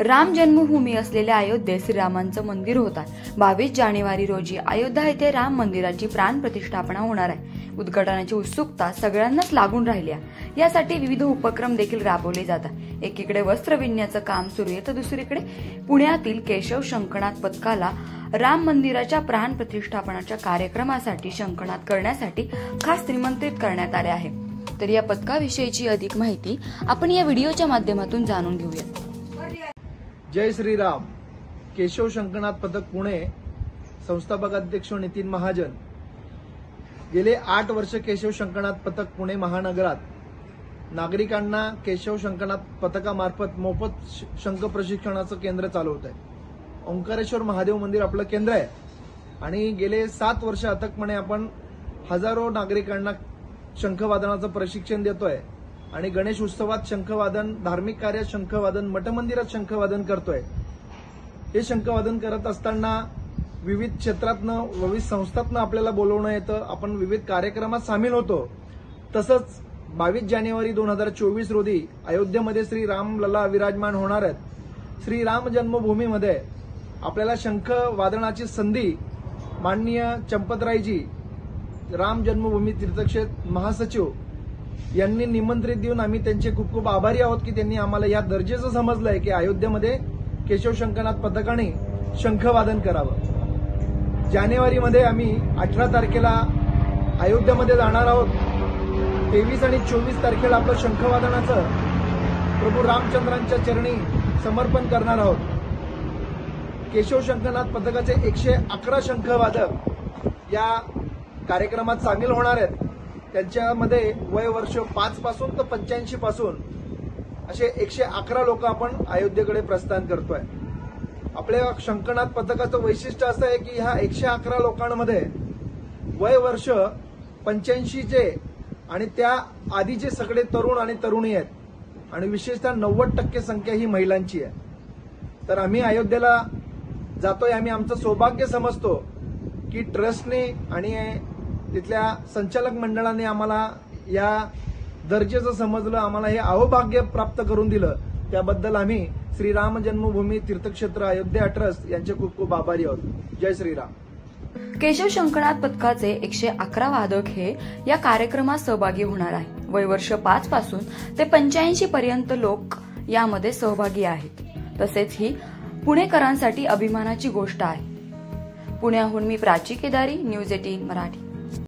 राम जन्मभूमी असलेल्या अयोध्येत श्रीरामांचं मंदिर होत आहे। 22 जानेवारी रोजी अयोध्या येथे राम मंदिराची प्राण प्रतिष्ठापना होणार आहे। उद्घाटनाची उत्सुकता सगळ्यांनाच लागून राहिली आहे। यासाठी विविध उपक्रम देखील राबवले जातात। एकीकडे वस्त्र विणण्याचं काम सुरू आहे, तर दुसरीकडे पुण्यातील केशव शंकनाथ पथकाला राम मंदिराच्या प्राण प्रतिष्ठापनाच्या कार्यक्रमासाठी शंकनाद करण्यासाठी खास निमंत्रित करण्यात आले आहे। तर या पथकाविषयीची अधिक माहिती आपण या व्हिडिओच्या माध्यमातून जाणून घेऊया। जय श्रीराम। केशव शंकनाथ पथक पुणे संस्थापक अध्यक्ष नितीन महाजन गेले 8 वर्ष केशव शंकनाथ पथक पुणे महानगरात नागरिकांना केशव शंकनाथ पथकामार्फत मोफत शंख प्रशिक्षणाचं केंद्र चालवत आहे। ओंकारेश्वर महादेव मंदिर आपलं केंद्र आहे आणि गेले 7 वर्ष अथकपणे आपण हजारो नागरिकांना शंखवादनाचं प्रशिक्षण देतोय आणि गणेश उत्सवात शंखवादन, धार्मिक कार्यात शंखवादन, मठमंदिरात शंखवादन करतोय। हे शंखवादन करत असताना विविध क्षेत्रातनं, विविध संस्थातनं आपल्याला बोलवणं येतं, आपण विविध कार्यक्रमात सामील होतो। तसंच 22 जानेवारी 2024 रोजी अयोध्येमध्ये श्री रामलला विराजमान होणार आहेत। श्री राम जन्मभूमीमध्ये आपल्याला शंख वादनाची संधी माननीय चंपतरायजी राम जन्मभूमी तीर्थक्षेत्र महासचिव यांनी निमंत्रित देऊन आम्ही त्यांचे खूप खूप आभारी आहोत की त्यांनी आम्हाला या दर्जेचं समजलंय की अयोध्येमध्ये केशव शंकनाथ पथकाने शंखवादन करावं। जानेवारीमध्ये आम्ही 18 तारखेला अयोध्येमध्ये जाणार आहोत। 23 आणि 24 तारखेला आपलं शंखवादनाचं प्रभू रामचंद्रांच्या चरणी समर्पण करणार आहोत। केशव शंकनाथ पथकाचे 111 शंखवादक या कार्यक्रमात सामील होणार आहेत। त्यांच्यामध्ये वय वर्ष 5 पासून तर 85 पासून असे 111 लोक आपण अयोध्येकडे प्रस्थान करतोय। आपल्या शंकनाथ पथकाचं वैशिष्ट्य असं आहे की ह्या 111 लोकांमध्ये वय वर्ष 85चे आणि त्या आधीचे सगळे तरुण आणि तरुणी आहेत आणि विशेषतः 90% संख्या ही महिलांची आहे। तर आम्ही अयोध्येला जातोय, आम्ही आमचं सौभाग्य समजतो की ट्रस्टने आणि तिथल्या संचालक मंडळाने आम्हाला या दर्जेचं समजलं, आम्हाला हे अहोभाग्य प्राप्त करून दिलं। त्याबद्दल आम्ही श्रीराम जन्मभूमी तीर्थक्षेत्र अयोध्या ट्रस्ट यांचे खूप खूप आभारी आहोत। जय श्रीराम। केशव शंकनाथ पथकाचे 111 वादक हे या कार्यक्रमात सहभागी होणार आहे। वय वर्ष 5 पासून ते 85 पर्यंत लोक यामध्ये सहभागी आहेत। तसेच ही पुणेकरांसाठी अभिमानाची गोष्ट आहे। पुण्याहून मी प्राची केदारी, न्यूज 18 मराठी।